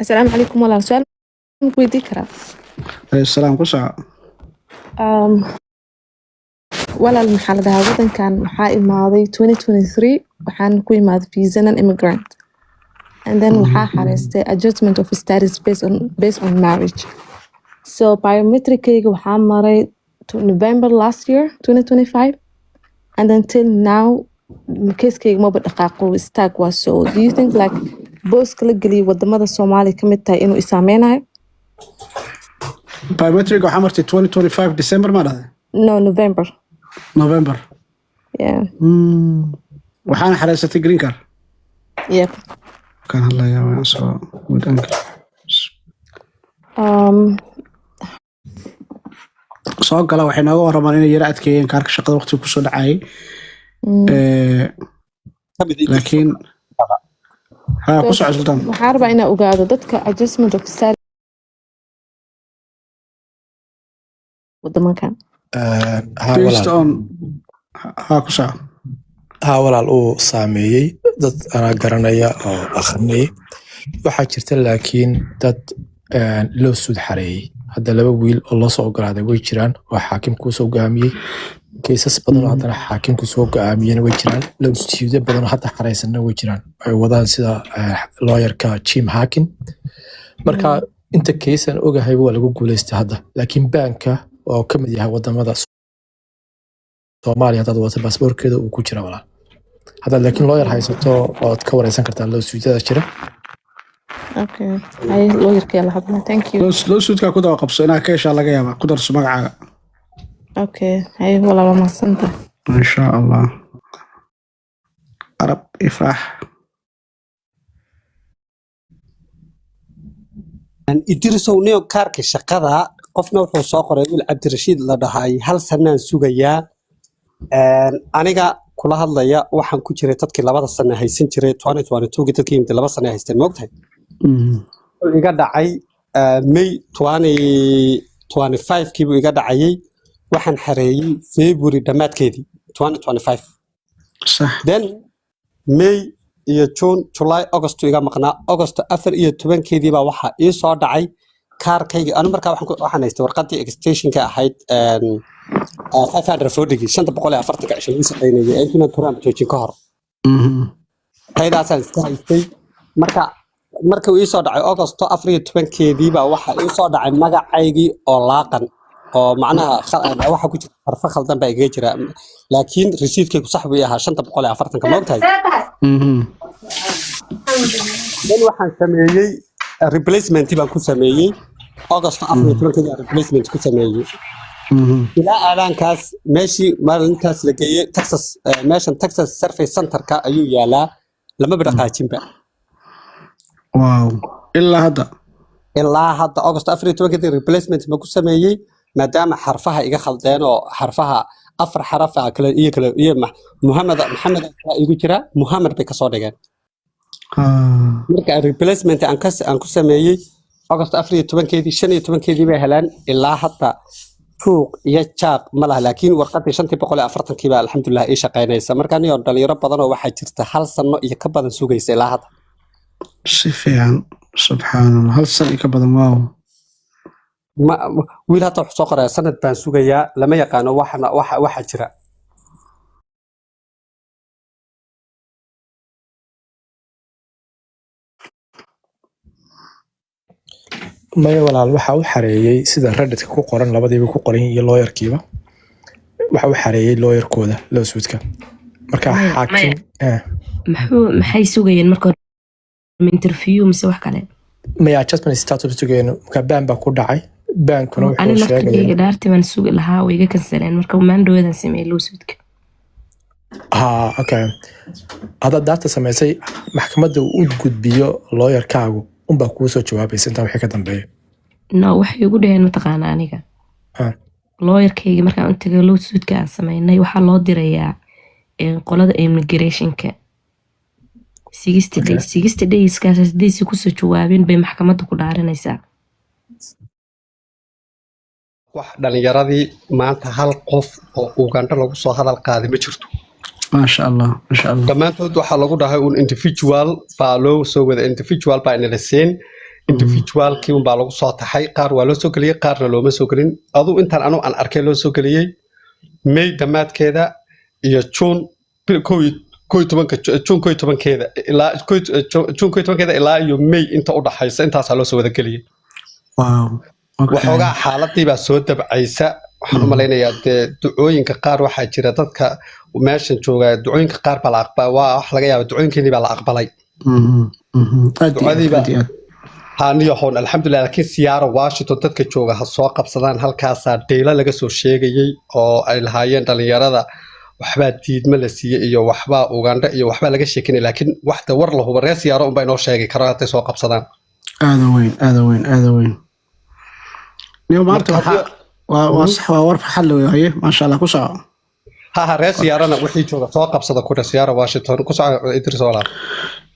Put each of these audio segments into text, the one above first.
السلام عليكم walaal su'aal ma ku weydiin karaa السلام قصة walaal maxaa la dhahaa wadankan waxaa imaaday 2023 waxaan ku imaaday visa non immigrant and then waxaa xareystay adjustment of status based on marriage so biometricayga waxaa maray to November last year 2025 and until now keeskayga maba dhaqaaqo istaag waa so do you think like booska la geliyo wadamada Soomaaliya ka mid tahay inuu isaameeynayo biometric وحمرتي 2025 ديسمبر ما هذا no November yeah وحنا حراسة جرين كار yep كان الله يا سو ودانك soo gala waxay nooga waramaan inay yara adkeeyeen kaarka shaqada waqti ku soo dhacay laakiin ku soo sultan waxaan rabaa inaan ogaado dadka adjustment of status wadamankan based on ku soo walaal uu saameeyay dad ana garanaya oo akhrinay waxa jirta laakiin dad loo sud xareeyay hadda laba wiil oo la soo ogolaaday way jiraan oo xaakimku soo go'aamiyay keesas badan oo hadana xaakimku soo go'aamiyay way jiraan loo suudiyo badan oo hadda xareysanna way jiraan ay wadaan sida lawyerka Jim Hakin marka inta keesan ogahay waa lagu guuleystay hadda laakiin banka oo kamid yahay wadamada Soomaaliya hadda wata baasaboorkeeda uu ku jira walaal hadda laakiin lawyer haysato oo ka wareysan kartaa loo suudada jira okay ay lawyerka la hadlaa thank you loo suudka ku daba qabso inaa ka hesha laga yaaba ku darso magacaaga okay ay walaal ma santa insha Allah arab ifrah idrisow neo kaarka shaqada qofna wuxuu soo qoray wiil Cabdirashiid la dhahay hal sanaan sugayaa aniga kula hadlaya waxaan ku jiray dadkii labada sano haysan jiray 2022 dadkii inta laba sano haysteen moogtahay iga dhacay May 2025 kii buu iga dhacayay waxaan xareeyay February dhamaadkeedii 2025 صح then May iyo June July August iga maqnaa August 4 iyo 10 keedii baa waxa ii soo dhacay kaarkayga aniga markaa waxaan haystay warqadii extension ka ahayd 540 540 ka shaqo shaqeynayay inta Trump joojin ka hor haydaasaan iska haystay marka uu ii soo dhacay August 4 iyo 10 keedii baa waxa ii soo dhacay magacaygii oo laaqan oo macnaha waxa ku jira xarfa khaldan baa iga jira laakiin receivekaygu sax buu ahaa 540 ka moogtahay dan waxaan sameeyay replacement baan ku sameeyay August 4 replacement ku sameeyay ilaa aalaankaas meeshii maalintaas la geeyay Texas meeshan Texas Surface Center ka ayuu yaalaa lama badaqaajinba wow ilaa hadda August 4 replacement ma ku sameeyay maadaama xarfaha iga khaldeen oo xarfaha afar xaraf kale iyo Muhammad igu jira Muhammad bay ka soo dhigeen marka replacement aan ku sameeyay August 4 keedii 15 keedii bay helaan ilaa hadda suuq iyo jaaq ma laha laakiin warqadii 540 kiiba alxamdulillah ay shaqeynaysa marka aniga dhalinyaro badan oo waxa jirta hal sano iyo ka badan sugaysa ilaa hadda si fiican subhanallah hal sano ka badan waaw wiil hata wuxuu soo qoray sanad baan sugayaa lama yaqaano waxa jira maya walaal waxa uu xareeyay sida Reddit ku qoran labadiiba ku qoran iyo lawyerkiiba waxa uu xareeyay lawyerkooda loo suudka marka xaakim maxay sugayeen marka interview mise wax kale maya adjustment status sugayeen ka baan ku dhacay baankuna wuxuu sheegay aniga dhaartii baan sugi lahaa way iga kansaleen marka maandoodan sameeyay loo suudka okay hada data sameysay maxkamadda uu gudbiyo lawyerkaagu unbaa kuu soo jawaabaysa inta wixii ka dambeeyo no waxay ugu dhaheen mataqaana aniga lawyerkayga markaan u tagay loo suudka aan sameynay waxaa loo dirayaa qolada immigrationka 60 days kaas hadii ku soo jawaabeen bay maxkamadda ku dhaaranaysaa wax dhalinyaradii maanta hal qof oo Uganda lagu soo hadal qaaday ma jirto ما شاء الله dhammaantood waxaa lagu dhahay un individual baa loo soo wada individual baa inala seen individualkii unbaa lagu soo taxay qaar waa loo soo geliyey qaarna looma soo gelin aduu intaan anu aan arkay loo soo geliyey may dhammaadkeeda iyo June June 11keeda ilaa June 11keeda ilaa iyo May inta u dhaxaysa intaasaa loo soo wada geliyey wow waxoogaa xaaladii baa soo dabcaysa waxaan u malaynayaa dee ducooyinka qaar waxaa jira dadka meeshan jooga ducooyinka qaar baa la aqbalay waa wax laga yaaba ducooyinkeedii baa la aqbalay هاني هون الحمد لله لكن سيارة واشنطن dadka jooga ha soo qabsadaan halkaas deela laga soo sheegayay oo ay lahaayeen dhalinyarada waxba diidma la siiyay iyo waxba Uganda iyo waxba laga sheekinay laakiin waxda war la hubo rees siyaaro unbay noo sheegay karo hadday soo qabsadaan aada weyn niyo maanta waa sax waa war xal weeye ma sha Allah ku soo ha rees siyaarana wixii jooga soo qabsada ku siyaaro Washington ku soo Idris walaal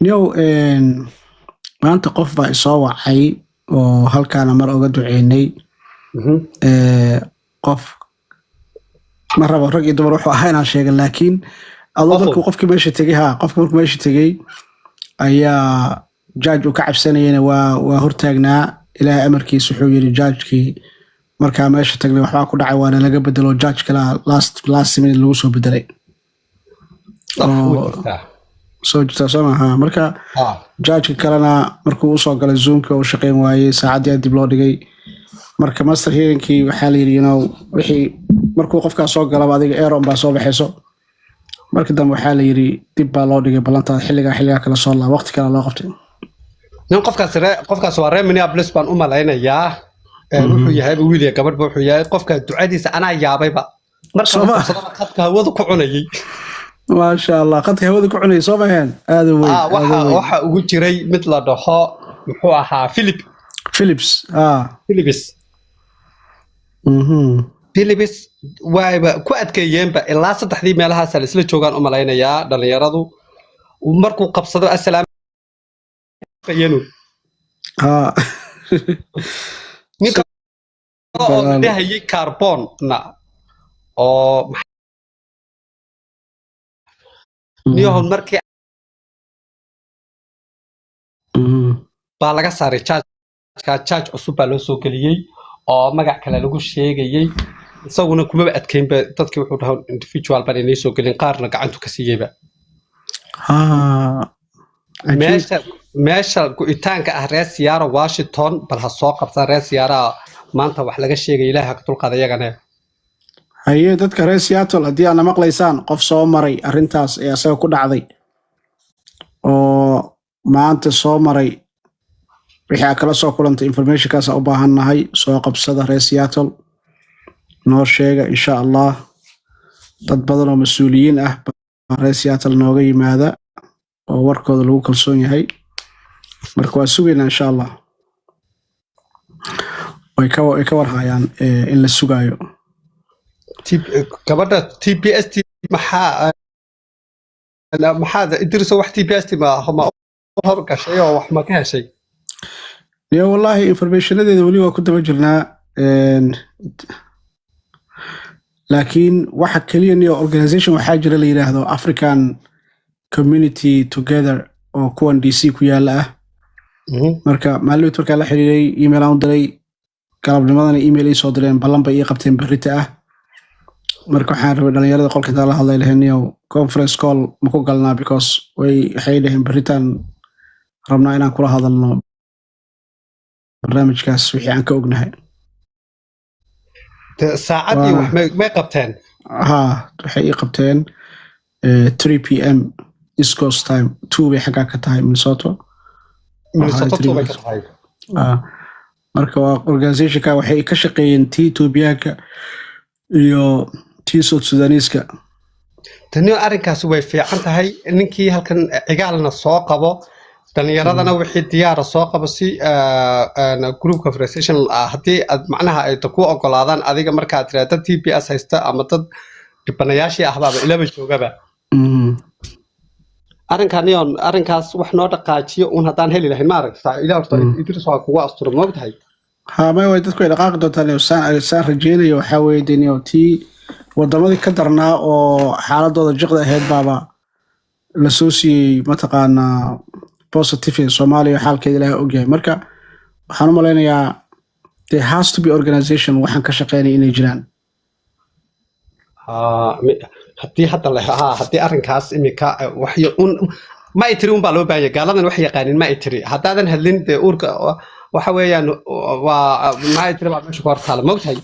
niyo maanta qof baa isoo wacay oo halkaana mar uga duceynay qof ma rabo rag iyo dumar wuxuu ahaa inaan sheegay laakiin adoo markuu qofkii meesha tegay ayaa judge uu ka cabsanayayna waa hortaagnaa ilaahay amarkiisa wuxuu yiri judge-kii markaa meesha tagnay waxbaa ku dhacay waana laga bedelo judge kala last minute lagu soo bedelay soo jirta soomaha marka judge kalena markuu u soo galay zoomka oo shaqeyn waayay saacadii dib loo dhigay marka master hearingkii waxa la yiri wixii markuu qofka soo galaba adiga Aaron baa soo baxayso marka dambe waxa la yiri dib baa loo dhigay ballantaa xilliga kala soo laa waqti kale loo qabtay qofkaas waa reer Minneapolis baan u malaynayaa wuxuu yahay wiil iyo gabadh wuxuu yahay qofka ducadiisa anaa yaabayba marka qofka hawada ku cunayay ما شاء الله قد هودا كعني صوبهن هذا وين waxa ugu jiray mid la dhaho muxuu ahaa Philips Philips waayba ku adkeeyeenba ilaa saddexdii meelahaas la isla joogan u malaynayaa dhalinyaradu markuu qabsado asalaam qaynu ninka oo dhahayay carbon na oo niyahon markii baa laga saaray charge cusub baa loo soo geliyay oo magac kale lagu sheegayay isaguna kuma adkeynba dadkii wuxuu dhahay individual baan inay soo gelin qaarna gacantu ka siiyayba meesha go'itaanka ah reer siyaaro Washington bal ha soo qabsan reer siyaara maanta wax laga sheegay ilaahay ka dulqaaday iyagana haye dadka reer Seattle hadii aad maqlaysaan qof soo maray arintaas ee asaga ku dhacday oo maanta soo maray wixii kala soo kulantay information kaas u baahanahay soo qabsada reer Seattle noo sheega insha Allah dad badan oo mas'uuliyiin ah reer Seattle nooga yimaada oo warkooda lagu kalsoon yahay marka waa sugeynaa insha Allah way ka warhayaan in la sugaayo gabadha TPST maxaa idriso wax TPST ma hor gashay oo wax ma ka heshay يا والله informationadeeda wali waa ku daba jirnaa laakiin waxa kaliya niyo organization waxa jira la yiraahdo African Community Together oo kuwan DC ku yaala ah marka maalintii marka la xiriiray email aan diray galabnimadana email ay soo direen ballan bay qabteen berrita ah marka waxaan rabay dhalinyarada qolka la hadlay lahayn conference call ma ku galnaa because waxay dhaheen berritan rabnaa inaan kula hadalno barnaamijkaas wixii aan ka ognahay saacadii wax ma qabteen waxay qabteen 3 p.m. East Coast time 2 bay xagaa ka tahay Minnesota bay ka tahay marka waa organization ka waxay ka shaqeeyeen Ethiopia-ka iyo South Sudanese-ka tani arrinkaas way fiican tahay ninkii halkan cigaalna soo qabo dhalinyaradana wixii diyaar soo qabo si group conversation hadii aad macnaha ay ku ogolaadaan adiga marka aad tiraahdo TPS haysta ama dad dibanayaashii ahbaaba ilaba joogaba arrinkaas wax noo dhaqaajiyo un hadaan heli lahayn ma aragtaa ilaa horta Idris waa kugu asturo moogtahay ما هو dadku ay dhaqaaq doontaan saan rajeynayo waxa weeydiinayo tii wadamadii ka darnaa oo xaaladooda jiqda ahayd baaba la soo siiyay mataqaana positive Soomaaliya xaalkeeda ilaahay og yahay marka waxaan u malaynayaa there has to be organization waxaan ka shaqeynaya inay jiraan. haddii hadda haddii arrinkaas imika waxyo ma ay tiri unbaa loo baahanya gaaladan wax yaqaanin ma ay tiri haddaadan hadlin dee uurka waxa weeyaan waa ma ay tiri baa meesha ku hortaala mogtahay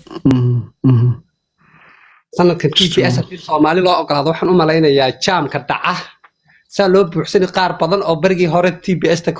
sanadkan TPS haddii Soomaali loo ogolaado waxaan u malaynayaa jaamka dhaca saa loo buuxsani qaar badan oo barigii hore TPS ta